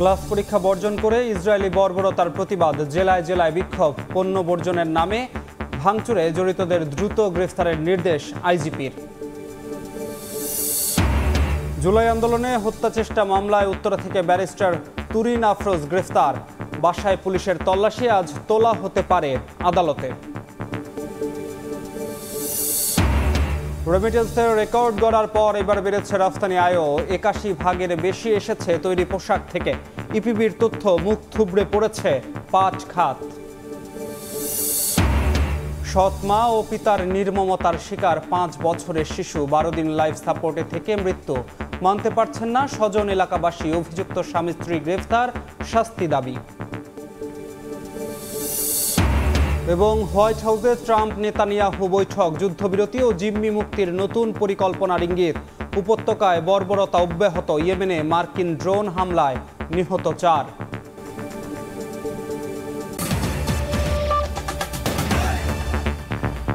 Class পরীক্ষা বর্জন করে ইসরায়েলি বর্বরতার প্রতিবাদ, জেলায় জেলায় বিক্ষোভ, পণ্য বর্জনের নামে ভাঙচুরে জড়িতদের দ্রুত গ্রেফতারের নির্দেশ আইজিপির। জুলাই আন্দোলনে হত্যা চেষ্টা মামলায় উত্তরা থেকে ব্যারিস্টার তুরিন আফরোজ গ্রেফতার, বাসায় পুলিশের তল্লাশি, আজ তোলা হতে পারে আদালতে। রেমিটেন্সের রেকর্ড গড়ার পর এবার বেড়েছে রফতানি আয়ও, ৮১% বেশি এসেছে তৈরি পোশাক থেকে। ইপিবির তথ্য, মুখ থুবড়ে পড়েছে পাট খাত। সৎ মা ও পিতার নির্মমতার শিকার ৫ বছরের শিশু, ১২ দিন লাইফ সাপোর্টে থেকে মৃত্যু। মানতে পারছেন না স্বজন, এলাকাবাসী। অভিযুক্ত স্বামী স্ত্রী গ্রেফতার, শাস্তি দাবি। এবং হোয়াইট হাউসে ট্রাম্প নেতানিয়াহু বৈঠক, যুদ্ধবিরতি ও জিম্মি মুক্তির নতুন পরিকল্পনার ইঙ্গিত। উপত্যকায় বর্বরতা অব্যাহত, ইয়েমেনে মার্কিন ড্রোন হামলায় নিহত ৪।